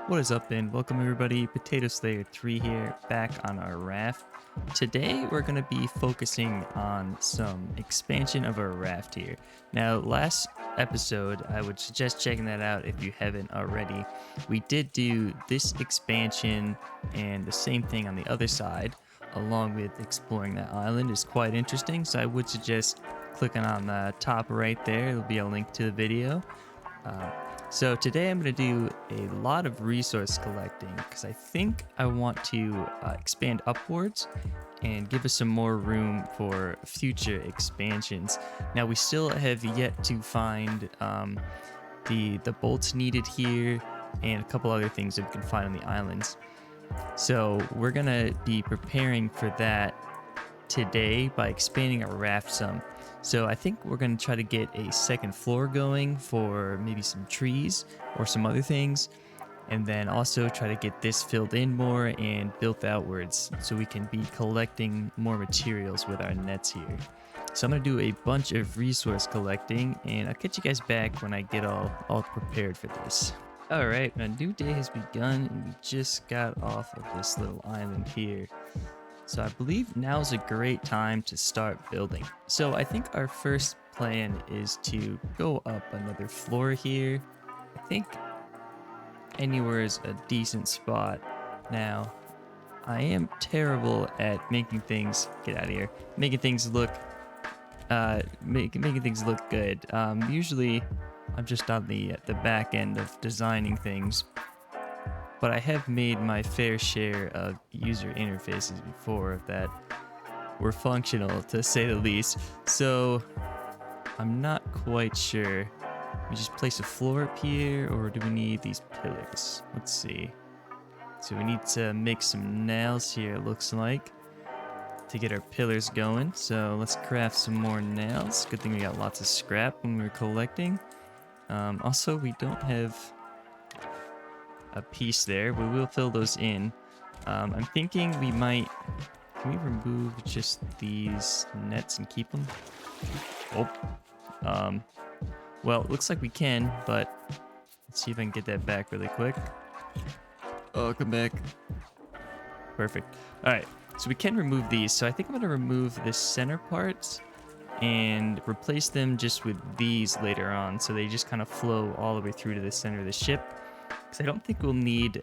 What is up, and welcome everybody. Potato Slayer 3 here, back on our raft. Today we're going to be focusing on some expansion of our raft here. Now, last episode, I would suggest checking that out if you haven't already. We did do this expansion and the same thing on the other side, along with exploring that island. Is quite interesting, so I would suggest clicking on the top right there. There'll be a link to the video. So today I'm going to do a lot of resource collecting because I think I want to expand upwards and give us some more room for future expansions. Now we still have yet to find the bolts needed here and a couple other things that we can find on the islands. So we're going to be preparing for that today by expanding our raft some. So I think we're going to try to get a second floor going for maybe some trees or some other things, and then also try to get this filled in more and built outwards so we can be collecting more materials with our nets here. So I'm going to do a bunch of resource collecting, and I'll get you guys back when I get all prepared for this. Alright, a new day has begun and we just got off of this little island here. So I believe now is a great time to start building. So I think our first plan is to go up another floor here. I think anywhere is a decent spot. Now, I am terrible at making things, get out of here, making things look, making things look good. Usually I'm just on the back end of designing things. But I have made my fair share of user interfaces before that were functional, to say the least. So I'm not quite sure. We just place a floor up here, or do we need these pillars? Let's see. So we need to make some nails here, it looks like, to get our pillars going. So let's craft some more nails. Good thing we got lots of scrap when we were collecting. Also, we don't have a piece there. We will fill those in. I'm thinking we might, can we remove just these nets and keep them? Oh, well, it looks like we can, but let's see if I can get that back really quick. Oh, come back. Perfect. All right, so we can remove these. So I think I'm gonna remove this center part and replace them just with these later on, so they just kind of flow all the way through to the center of the ship. Because I don't think we'll need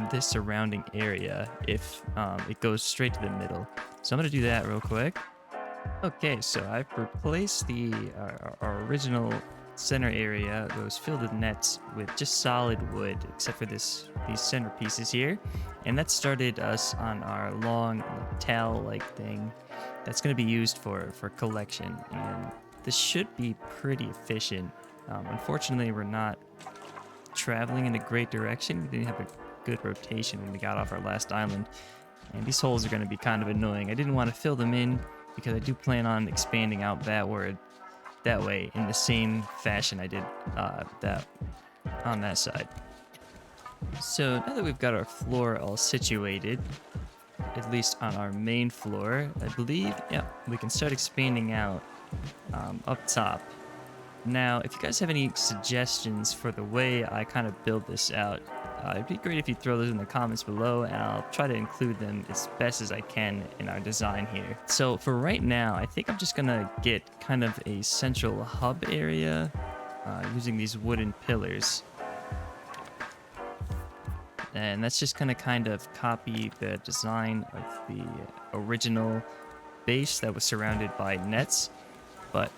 this surrounding area if it goes straight to the middle. So I'm going to do that real quick. Okay, so I've replaced our original center area that was filled with nets with just solid wood, except for these center pieces here. And that started us on our long towel-like thing that's going to be used for collection. And this should be pretty efficient. Unfortunately, we're not traveling in a great direction. We didn't have a good rotation when we got off our last island, and these holes are going to be kind of annoying. I didn't want to fill them in because I do plan on expanding out that way in the same fashion I did that on that side. So now that we've got our floor all situated, at least on our main floor, I believe, yeah, we can start expanding out up top. Now, if you guys have any suggestions for the way I kind of build this out, it'd be great if you throw those in the comments below, and I'll try to include them as best as I can in our design here. So for right now, I think I'm just gonna get kind of a central hub area using these wooden pillars. And that's just gonna kind of copy the design of the original base that was surrounded by nets, but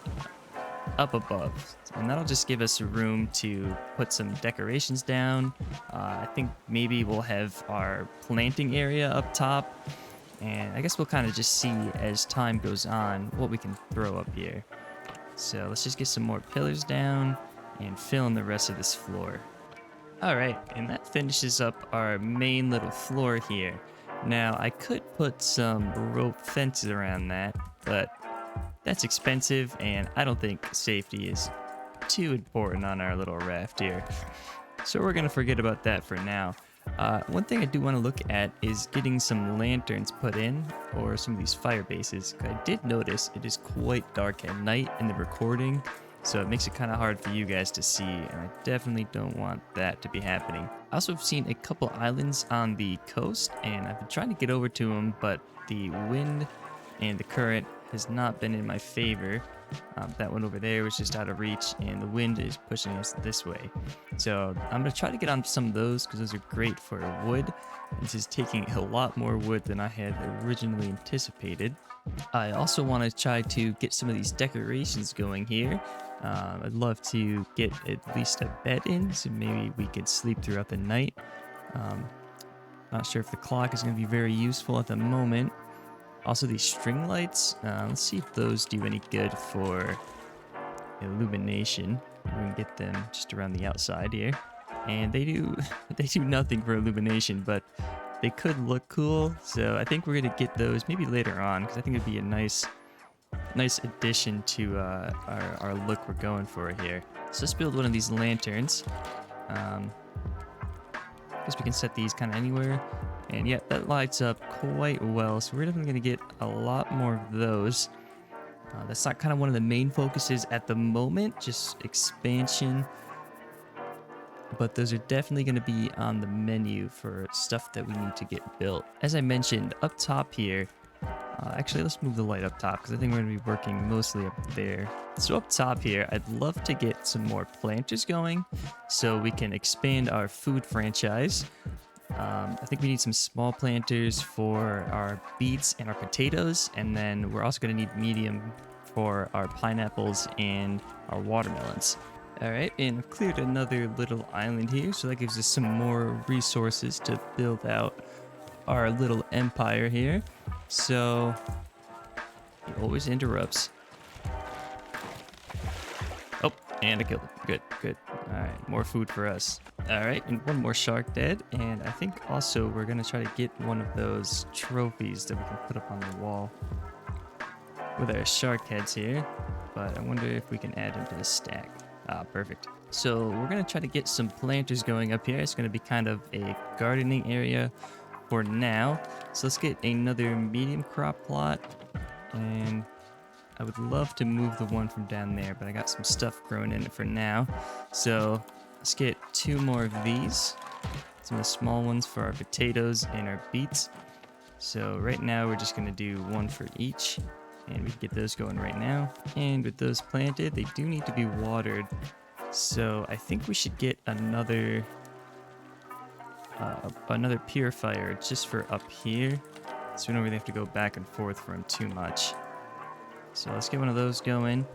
up above, and that'll just give us room to put some decorations down. I think maybe we'll have our planting area up top, and I guess we'll kind of just see as time goes on what we can throw up here. So let's just get some more pillars down and fill in the rest of this floor. Alright, and that finishes up our main little floor here. Now I could put some rope fences around that, but that's expensive, and I don't think safety is too important on our little raft here. So we're going to forget about that for now. One thing I do want to look at is getting some lanterns put in, or some of these fire bases. I did notice it is quite dark at night in the recording, So it makes it kind of hard for you guys to see, and I definitely don't want that to be happening. I also have seen a couple islands on the coast, and I've been trying to get over to them, but the wind and the current has not been in my favor. That one over there was just out of reach, and the wind is pushing us this way. So I'm going to try to get on some of those because those are great for wood. This is taking a lot more wood than I had originally anticipated. I also want to try to get some of these decorations going here. I'd love to get at least a bed in, so maybe we could sleep throughout the night. Not sure if the clock is going to be very useful at the moment. Also, these string lights, let's see if those do any good for illumination. We can get them just around the outside here. And they do nothing for illumination, but they could look cool. So I think we're going to get those maybe later on, because I think it'd be a nice addition to our look we're going for here. So let's build one of these lanterns. I guess we can set these kind of anywhere. And yeah, that lights up quite well. So we're definitely going to get a lot more of those. That's not kind of one of the main focuses at the moment, just expansion. But those are definitely going to be on the menu for stuff that we need to get built. As I mentioned, up top here, actually, let's move the light up top because I think we're going to be working mostly up there. So up top here, I'd love to get some more planters going so we can expand our food franchise. I think we need some small planters for our beets and our potatoes, and then we're also going to need medium for our pineapples and our watermelons. All right, and I've cleared another little island here, so that gives us some more resources to build out our little empire here. So he always interrupts. Oh, and I killed him. Good. All right, more food for us. All right, and one more shark dead. And I think also we're going to try to get one of those trophies that we can put up on the wall with our shark heads here. But I wonder if we can add them to the stack. Ah, perfect. So we're going to try to get some planters going up here. It's going to be kind of a gardening area for now. So let's get another medium crop plot. And I would love to move the one from down there, but I got some stuff growing in it for now. So let's get 2 more of these. Some of the small ones for our potatoes and our beets. So right now we're just going to do 1 for each. And we can get those going right now. And with those planted, they do need to be watered. So I think we should get another purifier just for up here. So we don't really have to go back and forth for them too much. So let's get one of those going.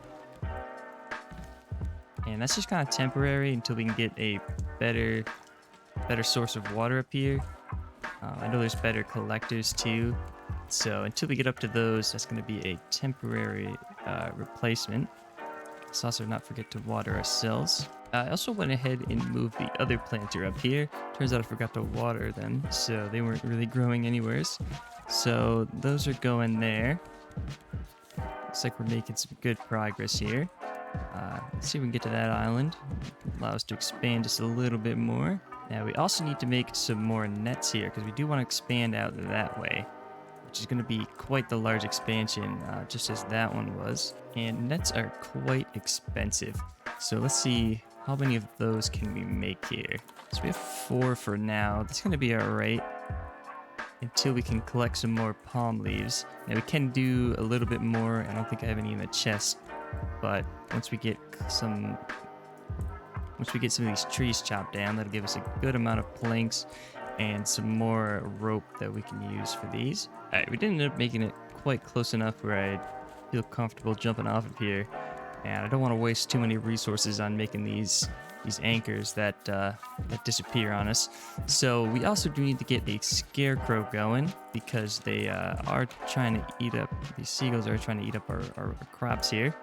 And that's just kind of temporary until we can get a better source of water up here. I know there's better collectors too. So until we get up to those, that's going to be a temporary replacement. Let's also not forget to water ourselves. I also went ahead and moved the other planter up here. Turns out I forgot to water them, so they weren't really growing anywheres. So those are going there. Looks like we're making some good progress here. Let's see if we can get to that island. Allow us to expand just a little bit more. Now we also need to make some more nets here because we do want to expand out that way, which is going to be quite the large expansion, just as that one was. And nets are quite expensive. So let's see how many of those can we make here. So we have 4 for now. That's going to be all right until we can collect some more palm leaves. Now we can do a little bit more. I don't think I have any in the chest, but once we get some of these trees chopped down, that'll give us a good amount of planks and some more rope that we can use for these. All right, we didn't end up making it quite close enough where I'd feel comfortable jumping off of here, and I don't want to waste too many resources on making these anchors that disappear on us. So we also do need to get a scarecrow going because they are trying to eat up, these seagulls are trying to eat up our crops here.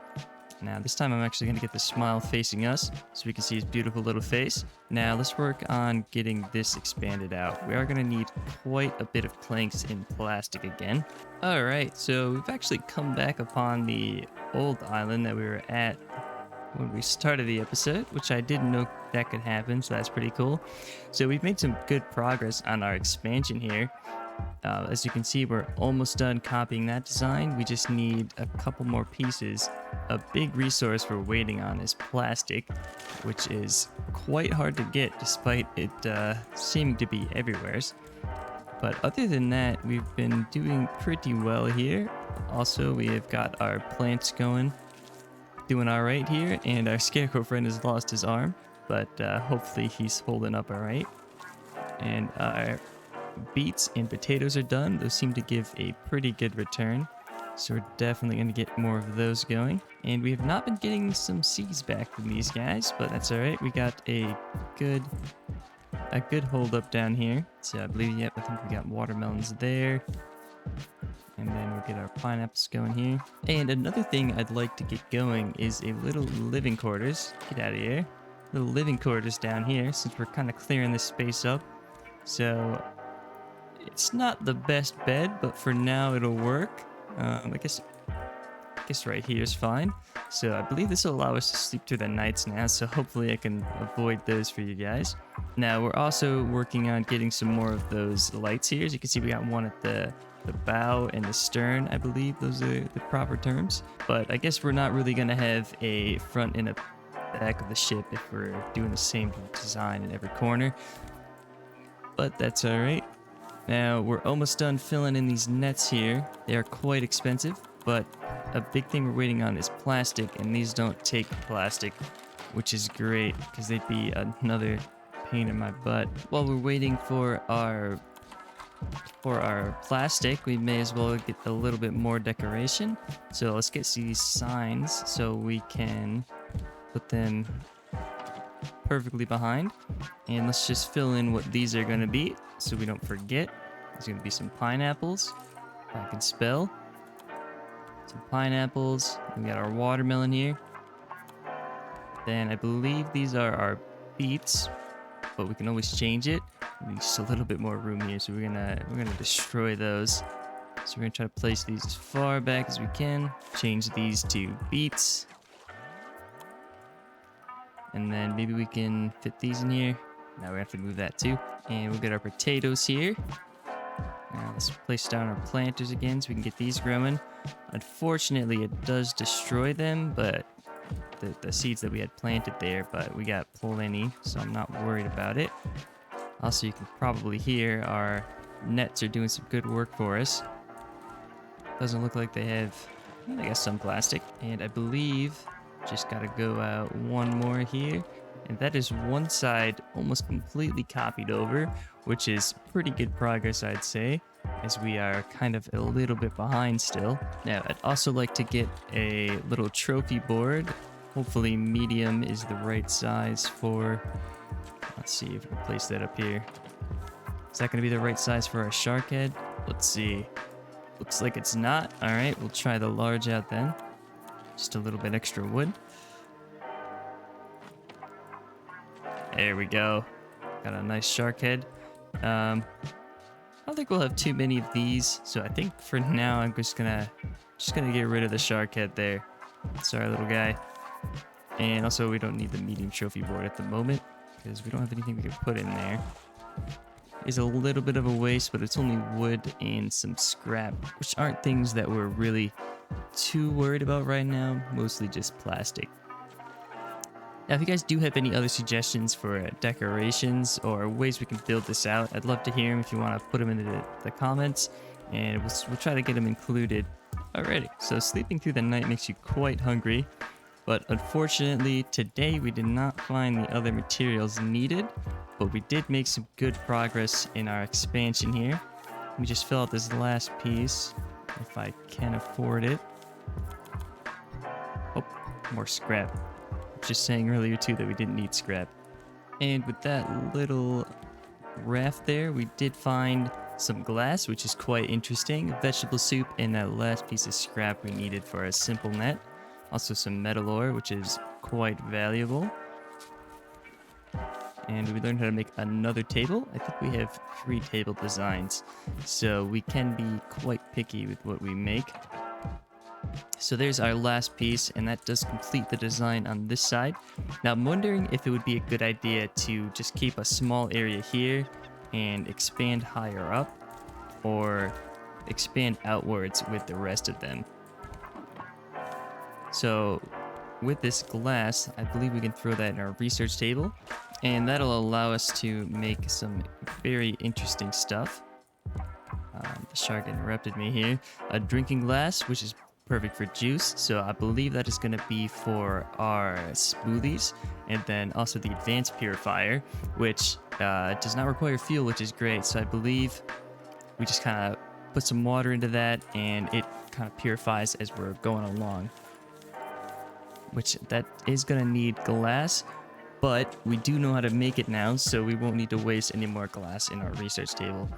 Now this time I'm actually going to get the smile facing us so we can see his beautiful little face. Now let's work on getting this expanded out. We are going to need quite a bit of planks in plastic again. Alright, so we've actually come back upon the old island that we were at when we started the episode, which I didn't know that could happen, so that's pretty cool. So we've made some good progress on our expansion here. As you can see, we're almost done copying that design. We just need a couple more pieces. A big resource we're waiting on is plastic, which is quite hard to get despite it seeming to be everywhere. But other than that, we've been doing pretty well here. Also, we have got our plants going, doing all right here, and our scarecrow friend has lost his arm, but hopefully he's holding up all right. And our beets and potatoes are done. Those seem to give a pretty good return, so we're definitely going to get more of those going. And we have not been getting some seeds back from these guys, but that's all right. We got a good hold up down here. So I believe, yep, I think we got watermelons there. And then we'll get our pineapples going here. And another thing I'd like to get going is a little living quarters. Get out of here. Little living quarters down here, since we're kind of clearing this space up. So it's not the best bed, but for now it'll work. I guess right here is fine. So I believe this will allow us to sleep through the nights now, so hopefully I can avoid those for you guys. Now we're also working on getting some more of those lights here. As you can see, we got one at the bow and the stern, I believe those are the proper terms. But I guess we're not really going to have a front and a back of the ship if we're doing the same design in every corner. But that's all right. Now we're almost done filling in these nets here. They are quite expensive, but a big thing we're waiting on is plastic, and these don't take plastic, which is great because they'd be another pain in my butt. While we're waiting for our plastic, we may as well get a little bit more decoration. So let's get these signs so we can put them perfectly behind, and let's just fill in what these are going to be so we don't forget. There's going to be some pineapples, if I can spell. Some pineapples. We got our watermelon here. Then I believe these are our beets, but we can always change it. We need just a little bit more room here, so we're gonna destroy those. So we're gonna try to place these as far back as we can. Change these to beets. And then maybe we can fit these in here. Now we have to move that too. And we'll get our potatoes here. Now let's place down our planters again so we can get these growing. Unfortunately, it does destroy them, but the seeds that we had planted there, but we got plenty, so I'm not worried about it. Also, you can probably hear our nets are doing some good work for us. Doesn't look like they have, I guess, some plastic. And I believe just gotta go out one more here. And that is one side almost completely copied over, which is pretty good progress, I'd say, as we are kind of a little bit behind still. Now, I'd also like to get a little trophy board. Hopefully medium is the right size for, let's see if we can place that up here. Is that going to be the right size for our shark head? Let's see. Looks like it's not. All right, we'll try the large out then. Just a little bit extra wood. There we go. Got a nice shark head. I don't think we'll have too many of these, so I think for now I'm just gonna get rid of the shark head there. Sorry, little guy. And also, we don't need the medium trophy board at the moment because we don't have anything we can put in there. It's a little bit of a waste, but it's only wood and some scrap, which aren't things that we're really too worried about right now. Mostly just plastic. Now, if you guys do have any other suggestions for decorations or ways we can build this out, I'd love to hear them if you want to put them into the comments, and we'll try to get them included. Alrighty, so sleeping through the night makes you quite hungry, but unfortunately today we did not find the other materials needed, but we did make some good progress in our expansion here. Let me just fill out this last piece, if I can afford it. Oh, more scrap. Just saying earlier too that we didn't need scrap. And with that little raft there, we did find some glass, which is quite interesting, vegetable soup, and that last piece of scrap we needed for a simple net. Also some metal ore, which is quite valuable. And we learned how to make another table. I think we have 3 table designs, so we can be quite picky with what we make. So there's our last piece, and that does complete the design on this side. Now I'm wondering if it would be a good idea to just keep a small area here and expand higher up. or expand outwards with the rest of them. So with this glass, I believe we can throw that in our research table, and that'll allow us to make some very interesting stuff. The shark interrupted me here. A drinking glass, which is perfect for juice, so I believe that is going to be for our smoothies. And then also the advanced purifier, which does not require fuel, which is great. So I believe we just kind of put some water into that, and it kind of purifies as we're going along, which that is going to need glass, but we do know how to make it now, so we won't need to waste any more glass in our research table.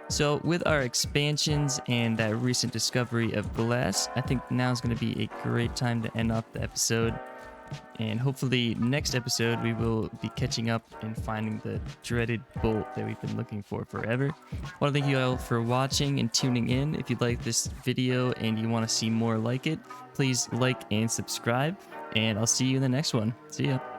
So with our expansions and that recent discovery of glass, I think now is going to be a great time to end off the episode. And hopefully next episode we will be catching up and finding the dreaded bolt that we've been looking for forever. I want to thank you all for watching and tuning in. If you like this video and you want to see more like it, please like and subscribe. And I'll see you in the next one. See ya.